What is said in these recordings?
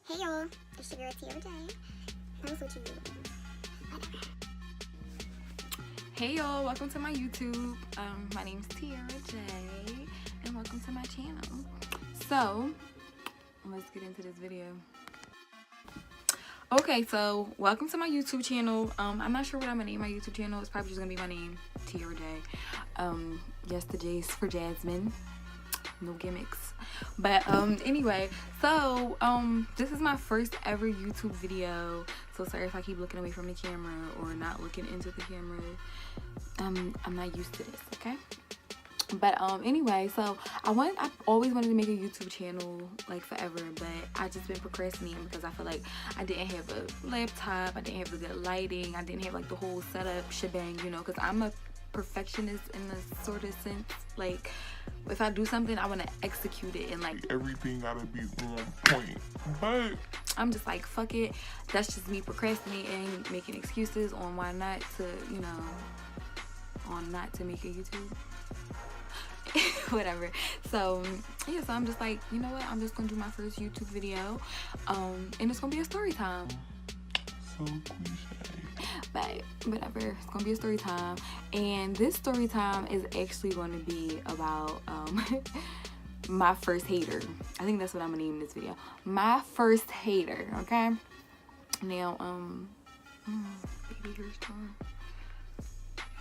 Hey y'all, it's your girl Tiara J. I'm switching you. Hey y'all, welcome to my YouTube. My name's Tiara J, and welcome to my channel. So, let's get into this video. Okay, so welcome to my YouTube channel. I'm not sure what I'm gonna name my YouTube channel. It's probably just gonna be my name, Tiara J. Yes, the J's for Jasmine. No gimmicks. But anyway, so this is my first ever YouTube video. So sorry if I keep looking away from the camera or not looking into the camera. I'm not used to this, okay? But anyway, so I've always wanted to make a YouTube channel like forever, but I just been procrastinating because I feel like I didn't have a laptop, I didn't have the good lighting, I didn't have like the whole setup shebang, you know, because I'm a perfectionist in a sort of sense. Like if I do something, I want to execute it and like everything gotta be on point. But I'm just like, fuck it, that's just me procrastinating, making excuses on why not to, you know, on not to make a YouTube. Whatever. So yeah, so I'm just like, you know what, I'm just gonna do my first YouTube video, and it's gonna be a story time. So cliche. But whatever, it's gonna be a story time, and this story time is actually going to be about my first hater. I think that's what I'm gonna name this video, my first hater. Okay, now baby, here's time.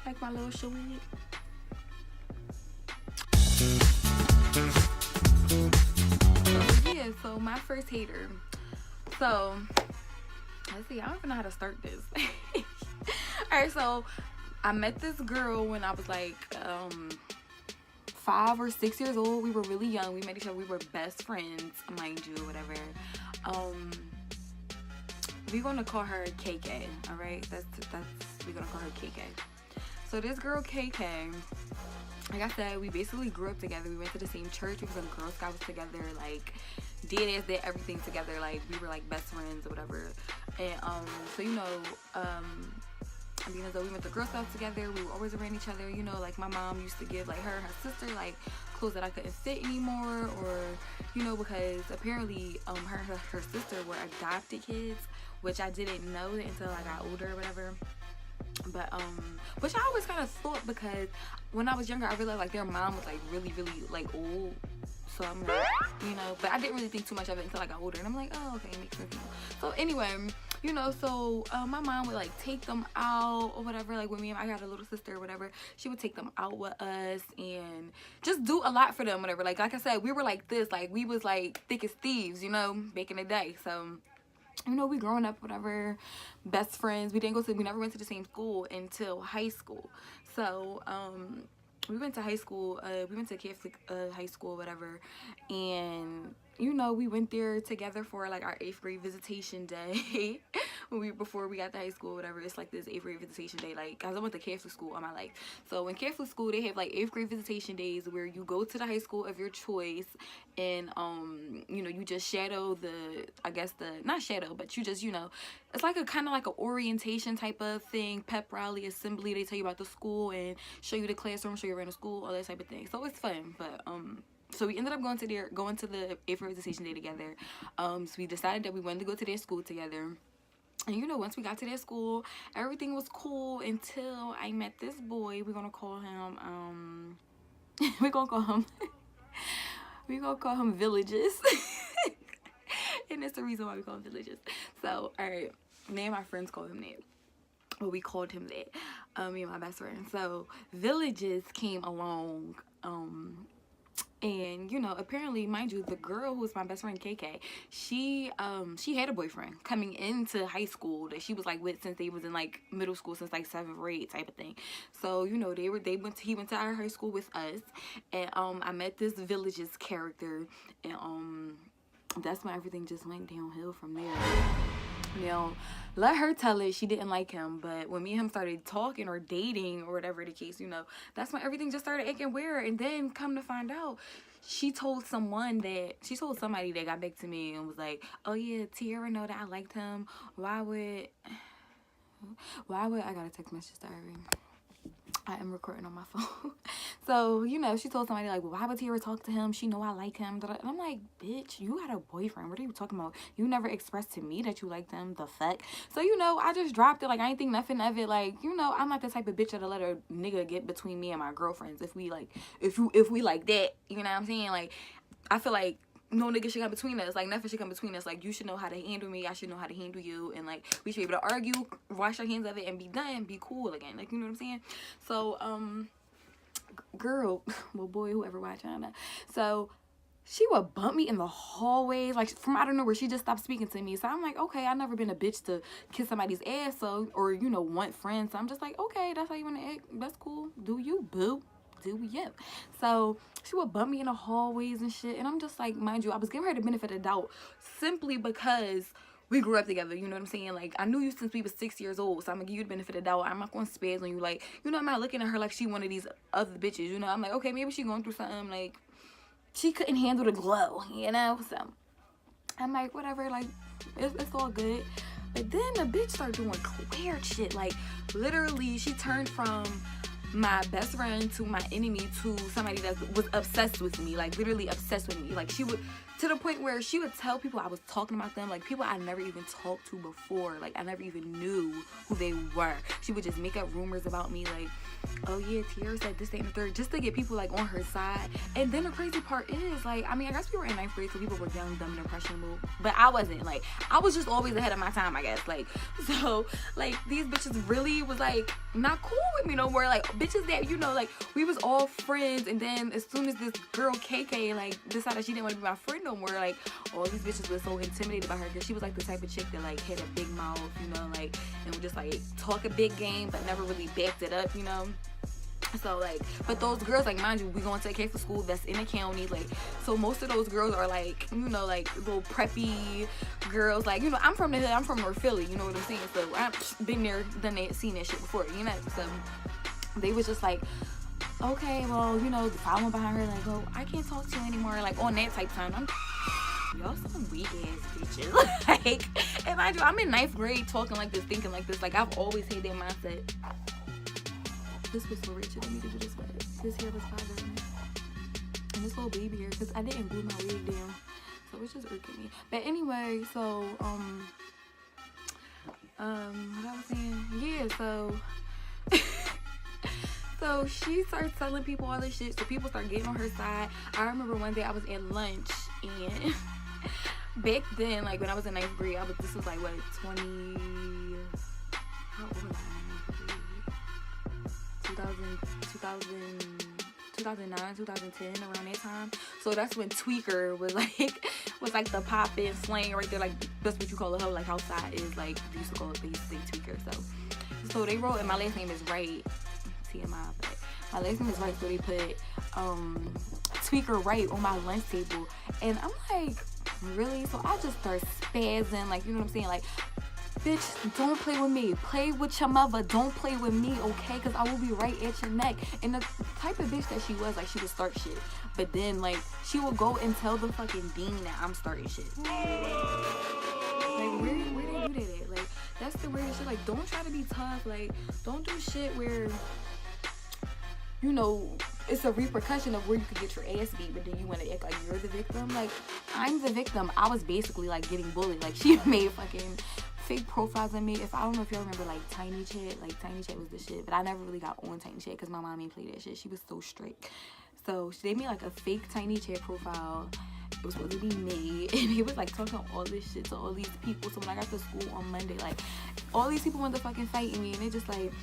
Like my little shoe wig. Yeah, so my first hater. So let's see, I don't even know how to start this. Alright, so I met this girl when I was like 5 or 6 years old. We were really young. We met each other. We were best friends, mind you, whatever. We're gonna call her KK. Alright, that's we're gonna call her KK. So this girl KK, like I said, we basically grew up together. We went to the same church. We was in Girl Scouts together. Like, did everything together. Like, we were like best friends or whatever. And so you know, I mean, as though we went to Girl Scouts together, we were always around each other. You know, like my mom used to give like her and her sister like clothes that I couldn't fit anymore, or you know, because apparently her and her sister were adopted kids, which I didn't know until I got older or whatever. But which I always kind of thought, because when I was younger I realized like their mom was like really like old, so I'm like, you know, but I didn't really think too much of it until I got older, and I'm like, oh, okay, it makes sense now. So anyway, you know, so my mom would like take them out or whatever. Like when I got a little sister or whatever, she would take them out with us and just do a lot for them, whatever. Like I said, we were like this, like we was like thick as thieves, you know, back in the day. So you know, we growing up, whatever, best friends. We never went to the same school until high school. So we went to high school. We went to Catholic high school, whatever, and you know, we went there together for like our 8th grade visitation day. Before we got to high school, whatever. It's like this 8th grade visitation day, like, cause I went to Catholic school all my life. So in Catholic school, they have like 8th grade visitation days where you go to the high school of your choice, and you know, you just shadow not shadow, but you just, you know, it's like a kind of like an orientation type of thing, pep rally, assembly. They tell you about the school and show you the classroom, show you around the school, all that type of thing. So it's fun. But so we ended up going to the 8th grade visitation day together. So we decided that we wanted to go to their school together. And you know, once we got to their school, everything was cool until I met this boy. We're gonna call him we're gonna call him Villages. And that's the reason why we call him Villages. So alright, me and my friends call him that. Well, we called him that. Me and my best friend. So Villages came along, and you know, apparently, mind you, the girl who was my best friend KK, she had a boyfriend coming into high school that she was like with since they was in like middle school, since like 7th grade type of thing. So you know, he went to our high school with us, and I met this Villages character, and that's when everything just went downhill from there. You know, let her tell it, she didn't like him. But when me and him started talking or dating or whatever the case, you know, that's when everything just started acting weird. And then come to find out, she told somebody that got back to me and was like, oh yeah, Tiara know that I liked him. Why would I got a text message to her? I am recording on my phone. So, you know, she told somebody, like, well, why would Tiara talk to him? She know I like him. And I'm like, bitch, you had a boyfriend. What are you talking about? You never expressed to me that you liked him. The fuck? So, you know, I just dropped it. Like, I ain't think nothing of it. Like, you know, I'm not the type of bitch that'll let a nigga get between me and my girlfriends. If we like that, you know what I'm saying? Like, I feel like no nigga should come between us. Like, nothing should come between us. Like, you should know how to handle me. I should know how to handle you. And, like, we should be able to argue, wash our hands of it, and be done, be cool again. Like, you know what I'm saying? So, girl, well, boy, whoever watching that. So, she would bump me in the hallways, like, from out of nowhere. She just stopped speaking to me. So, I'm like, okay, I've never been a bitch to kiss somebody's ass, so, or, you know, want friends. So, I'm just like, okay, that's how you want to act. That's cool. Do you, boo? Do you? So she would bump me in the hallways and shit, and I'm just like, mind you, I was giving her the benefit of the doubt simply because we grew up together. You know what I'm saying? Like, I knew you since we was 6 years old, so I'm gonna give you the benefit of the doubt. I'm not gonna spaz on you. Like, you know, I'm not looking at her like she one of these other bitches. You know, I'm like, okay, maybe she going through something. Like, she couldn't handle the glow, you know. So I'm like, whatever. Like, it's all good. But then the bitch started doing weird shit. Like, literally, she turned from my best friend to my enemy to somebody that was obsessed with me, like literally obsessed with me. Like, she would, to the point where she would tell people I was talking about them, like people I never even talked to before, like I never even knew who they were. She would just make up rumors about me, like, oh yeah, Tiara said this, that, and the third, just to get people like on her side. And then the crazy part is, like, I mean, I guess we were in 9th grade, so people were young, dumb, and impressionable, but I wasn't. Like, I was just always ahead of my time, I guess. Like, so like these bitches really was like not cool with me no more. Like, bitches that, you know, like we was all friends, and then as soon as this girl KK like decided she didn't want to be my friend no more, like all these bitches were so intimidated by her because she was like the type of chick that like had a big mouth, you know, like, and would just like talk a big game but never really backed it up, you know. So like, but those girls, like, mind you, we going to a Catholic school that's in the county, like, so most of those girls are like, you know, like little preppy girls, like, you know, I'm from the hood, I'm from North Philly, you know what I'm saying? So I've been there, done that, seen that shit before, you know. So they was just like, okay, well, you know, following behind her, like, oh, I can't talk to you anymore, like on that type time. I'm y'all some weak ass bitches. Like, and mind you, I'm in 9th grade talking like this, thinking like this. Like, I've always had that mindset. This was so Rachel. Let me give you this way. This hair was bothering me. And this little baby hair, because I didn't glue my wig down. So it's just irking me. But anyway, so, what I was saying? Yeah, so, so she starts telling people all this shit. So people start getting on her side. I remember one day I was at lunch, and back then, like when I was in 9th grade, this was like, what, 20, how old was I? 2009, 2010, around that time. So that's when Tweaker was like the poppin' slang right there. Like, that's what you call a hoe. Like, outside is like, they used to call it, they used to say Tweaker. So they wrote, and my last name is Wright, TMI, but my last name is Wright, so they put Tweaker Wright on my lunch table, and I'm like, really? So I just start spazzing, like, you know what I'm saying? Like, bitch, don't play with me. Play with your mother. Don't play with me, okay? Because I will be right at your neck. And the type of bitch that she was, like, she would start shit. But then, like, she would go and tell the fucking dean that I'm starting shit. Like, where they do that at? Like, that's the weirdest shit. Like, don't try to be tough. Like, don't do shit where, you know, it's a repercussion of where you could get your ass beat, but then you want to act like you're the victim. Like, I'm the victim. I was basically, like, getting bullied. Like, she made fucking fake profiles of me. If I don't know if y'all remember, like, Tiny Chat. Like, Tiny Chat was the shit, but I never really got on Tiny Chat because my mom ain't play that shit. She was so strict. So they made like a fake Tiny Chat profile. It was supposed to be me, and he was like talking all this shit to all these people. So when I got to school on Monday, like, all these people wanted to fucking fight me, and they just like,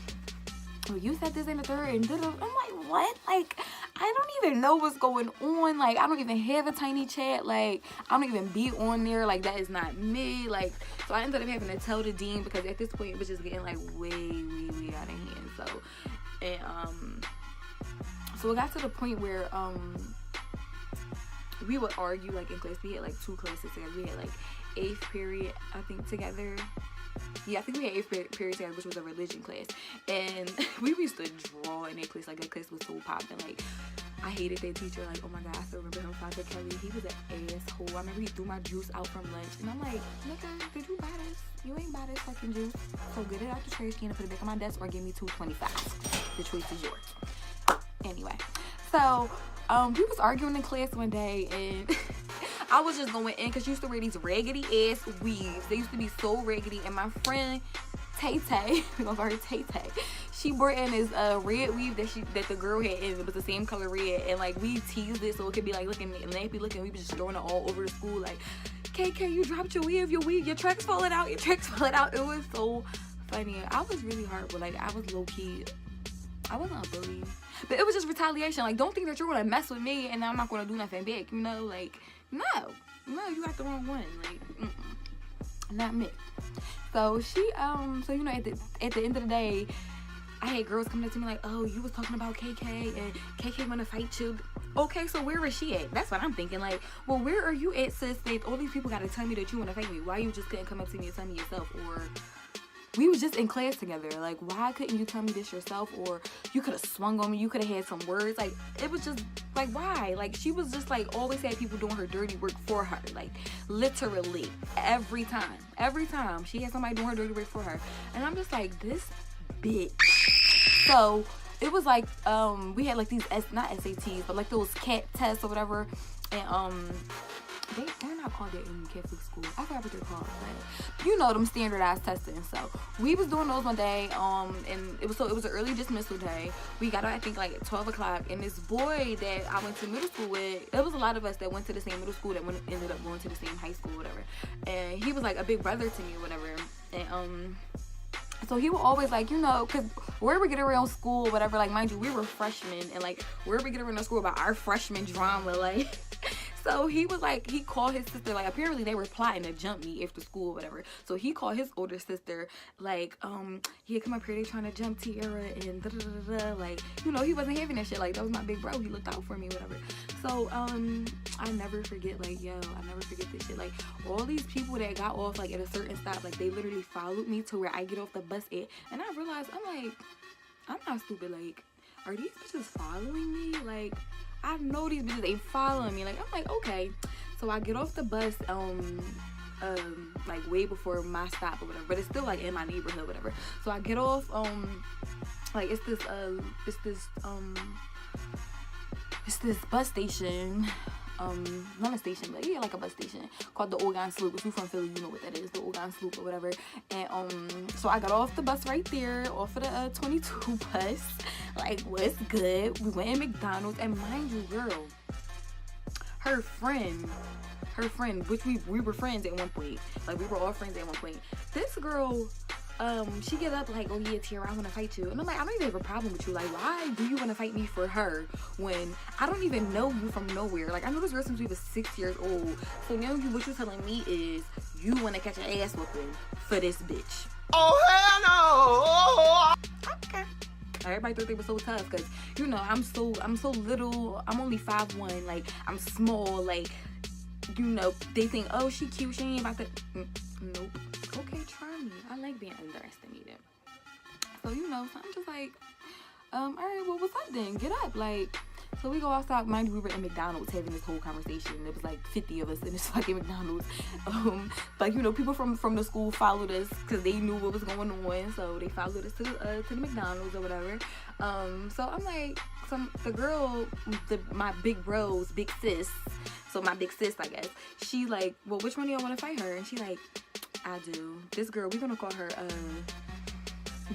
oh, you said this in the third, and I'm like, what? Like, I don't even know what's going on. Like, I don't even have a Tiny Chat. Like, I don't even be on there. Like, that is not me. Like, so I ended up having to tell the dean, because at this point it was just getting like way out of hand. So, and so it got to the point where we would argue, like, in class. We had like 2 classes together. We had like 8th period, I think, together, Yeah, I think we had 8th period together, which was a religion class. And we used to draw in that class. Like, that class was so popping. Like, I hated that teacher. Like, oh my God, I still remember him, Father Kelly. He was an asshole. I remember he threw my juice out from lunch. And I'm like, nigga, did you buy this? You ain't buy this fucking juice. So get it out the trash can and put it back on my desk or give me $2.25. The choice is yours. Anyway, so we was arguing in class one day, and I was just going in because she used to wear these raggedy ass weaves. They used to be so raggedy, and my friend Tay Tay, we're gonna call her Tay Tay, she brought in this red weave that the girl had, and it was the same color red, and like we teased it so it could be like looking nappy looking. We was just throwing it all over the school like, KK, you dropped your weave, your track's falling out, your track's falling out. It was so funny. I was really horrible. Like, I was low key. I wasn't a bully, but it was just retaliation. Like, don't think that you're gonna mess with me and I'm not gonna do nothing back. You know, like, no, you got the wrong one. Like, not me. So she, so you know, at the end of the day, I had girls coming up to me like, oh, you was talking about KK and KK wanna fight you. Okay, so where is she at? That's what I'm thinking. Like, well, where are you at, sis? That all these people gotta tell me that you wanna fight me. Why you just couldn't come up to me and tell me yourself? Or we was just in class together. Like, why couldn't you tell me this yourself? Or you could have swung on me. You could have had some words. Like, it was just, like, why? Like, she was just, like, always had people doing her dirty work for her. Like, literally. Every time. Every time. She had somebody doing her dirty work for her. And I'm just like, this bitch. So, it was like, we had, like, these, not SATs, but, like, those CAT tests or whatever. And, they're not called that in Catholic school. I forgot what they're called, but you know them standardized testing. So we was doing those one day, and it was an early dismissal day. We got out, I think, like at 12 o'clock, and this boy that I went to middle school with, there was a lot of us that went to the same middle school that ended up going to the same high school, whatever. And he was like a big brother to me, whatever. And so he would always, like, you know, because where we get around school, whatever, like, mind you, we were freshmen, and like where we get around school about our freshman drama, like. So he was like, he called his sister, like, apparently they were plotting to jump me after school or whatever. So he called his older sister, like, yeah, come up here, they trying to jump Tiara and da-da-da-da-da. Like, you know, he wasn't having that shit. Like, that was my big bro. He looked out for me, whatever. So, I never forget, like, I never forget this shit. Like, all these people that got off, like, at a certain stop, like, they literally followed me to where I get off the bus at. And I realized, I'm like, I'm not stupid. Like, are these bitches following me? Like, I know these bitches ain't following me. Like, I'm like, okay. So I get off the bus, like way before my stop or whatever, but it's still like in my neighborhood, whatever. So I get off, like it's this bus station, not a station, but yeah, like a bus station called the Oregon Sloop. If you're from Philly, you know what that is, the Oregon Sloop or whatever. And so I got off the bus right there, off of the 22 bus. Like, what's good? We went in McDonald's, and mind you, girl, her friend, which we were friends at one point. Like, we were all friends at one point. This girl, she get up like, oh yeah, Tiara, I want to fight you. And I'm like, I don't even have a problem with you. Like, why do you want to fight me for her when I don't even know you from nowhere? Like, I know this girl since we was 6 years old. So now what you're telling me is you want to catch an ass whooping for this bitch. Oh, hell no! Okay. Everybody thought they were so tough because, you know, I'm so little. I'm only 5'1". Like, I'm small. Like, you know, they think, oh, she cute. She ain't about to. Nope. Okay, try me. I like being underestimated. So, you know, so I'm just like, all right, well, what's up then? Get up. Like, so we go outside. Mind you, we were in McDonald's having this whole conversation. There was like 50 of us in this fucking McDonald's. But, you know, people from the school followed us because they knew what was going on. So they followed us to the McDonald's or whatever. So I'm like, the girl, my big bro's big sis. So my big sis, I guess. She like, well, which one do y'all want to fight her? And she like, I do. This girl, we're gonna call her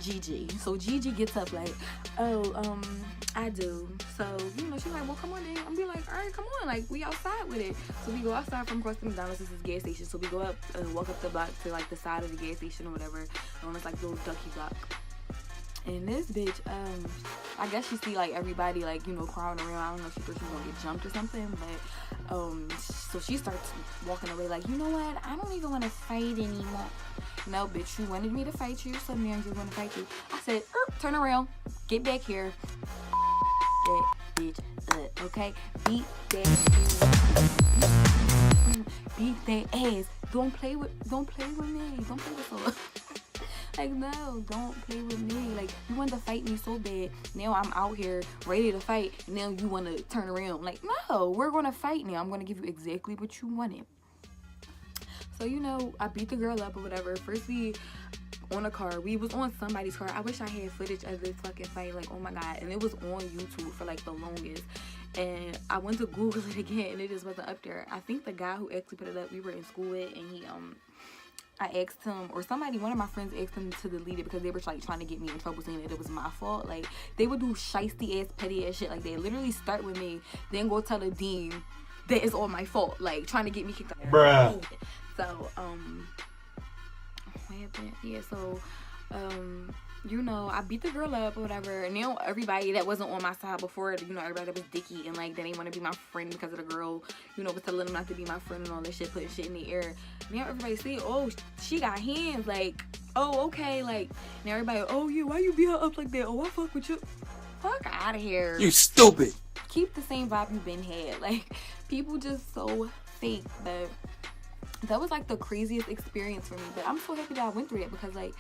Gigi. So Gigi gets up like, oh, I do. So, you know, she's like, well, come on then. I'm be like, all right, come on. Like, we outside with it. So we go outside from across the McDonald's. This is gas station. So we go up, walk up the block to like the side of the gas station or whatever. And it's like a little ducky block. And this bitch, I guess she see like everybody like, you know, crawling around. I don't know if she thought she was gonna get jumped or something, but so she starts walking away like, you know what? I don't even want to fight anymore. No, bitch, you wanted me to fight you, so now you want to fight you. I said, turn around, get back here. That bitch up, okay? Beat that ass. Beat that ass. Don't play with me. Don't play with her. Like, no, don't play with me. Like, you want to fight me so bad. Now I'm out here ready to fight. And now you want to turn around. Like, no, we're going to fight now. I'm going to give you exactly what you wanted. So, you know, I beat the girl up or whatever. First, we on a car. We was on somebody's car. I wish I had footage of this fucking fight. Like, oh my God. And it was on YouTube for like the longest. And I went to Google it again and it just wasn't up there. I think the guy who actually put it up, we were in school with, and I asked him, or somebody, one of my friends asked him to delete it because they were like trying to get me in trouble saying that it was my fault. Like, they would do shiesty ass, petty ass shit. Like, they literally start with me, then go tell the dean that it's all my fault. Like, trying to get me kicked out. Bruh. So, what happened? Yeah, so, you know, I beat the girl up or whatever, and now everybody that wasn't on my side before, you know, everybody that was dicky and like they didn't want to be my friend because of the girl, you know, was telling them not to be my friend and all this shit, putting shit in the air. Now everybody see, oh, she got hands, like, oh, okay, like, now everybody, oh yeah, why you beat her up like that? Oh, I fuck with you. Fuck out of here. You stupid. Keep the same vibe you been had. Like, people just so fake. But that was like the craziest experience for me. But I'm so happy that I went through it because like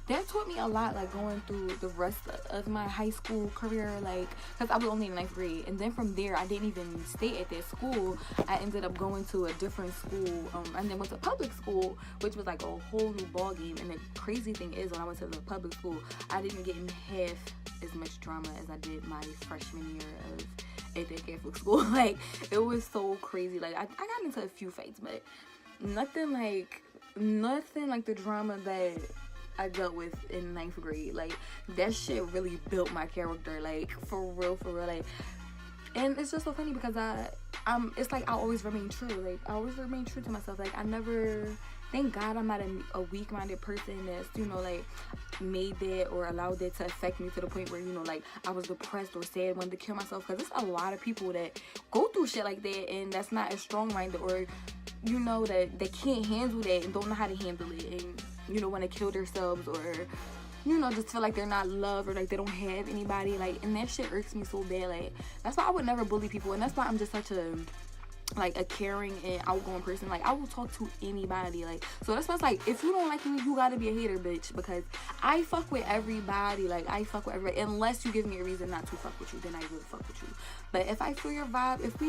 that taught me a lot, like going through the rest of my high school career, like, because I was only in 9th grade, and then from there I didn't even stay at that school. I ended up going to a different school, and then went to public school, which was like a whole new ball game. And the crazy thing is, when I went to the public school, I didn't get in half as much drama as I did my freshman year of at that Catholic school. Like, it was so crazy. Like, I got into a few fights, but nothing like the drama that I dealt with in 9th grade. Like, that shit really built my character, like, for real, like, and it's just so funny because it's like I always remain true. Like, I always remain true to myself. Like, I never, thank God I'm not a weak-minded person that's, you know, like, made that or allowed that to affect me to the point where, you know, like, I was depressed or sad, wanted to kill myself, because there's a lot of people that go through shit like that and that's not as strong-minded, or, you know, that they can't handle that and don't know how to handle it, and, you know, want to kill themselves, or, you know, just feel like they're not loved, or like they don't have anybody. Like, and that shit irks me so bad. Like, that's why I would never bully people, and that's why I'm just such a caring and outgoing person. Like, I will talk to anybody. Like, so that's why it's like, if you don't like me, you gotta be a hater, bitch, because I fuck with everybody. Like, I fuck with everybody, unless you give me a reason not to fuck with you, then I will fuck with you. But if I feel your vibe, if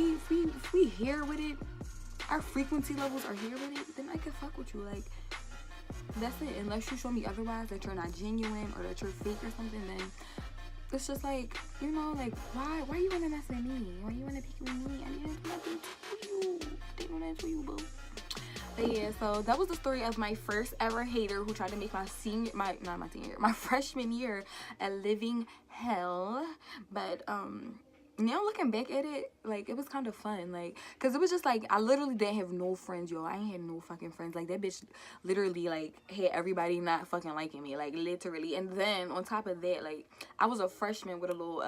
we here with it, our frequency levels are here with it, then I can fuck with you. Like, that's it. Unless you show me otherwise, that you're not genuine or that you're fake or something, then it's just like, you know, like, why you wanna mess with me? Why you wanna pick with me? I didn't do nothing to you. Didn't do nothing to you, boo. But yeah, so that was the story of my first ever hater who tried to make my freshman year a living hell. But now looking back at it, like, it was kind of fun, like, because it was just like, I literally didn't have no friends, yo. I ain't had no fucking friends. Like, that bitch literally, like, had everybody not fucking liking me, like, literally. And then on top of that, like, I was a freshman with a little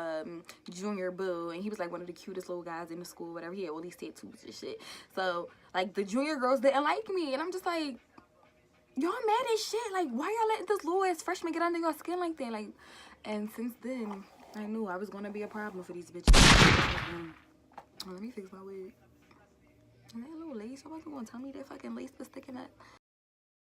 junior boo, and he was like one of the cutest little guys in the school, whatever. He had all these tattoos and shit. So, like, the junior girls didn't like me, and I'm just like, y'all mad as shit. Like, why y'all letting this little ass freshman get under your skin like that? Like, and since then, I knew I was gonna be a problem for these bitches. Let me fix my wig. And that little lace, I wasn't gonna tell me that fucking lace was sticking up.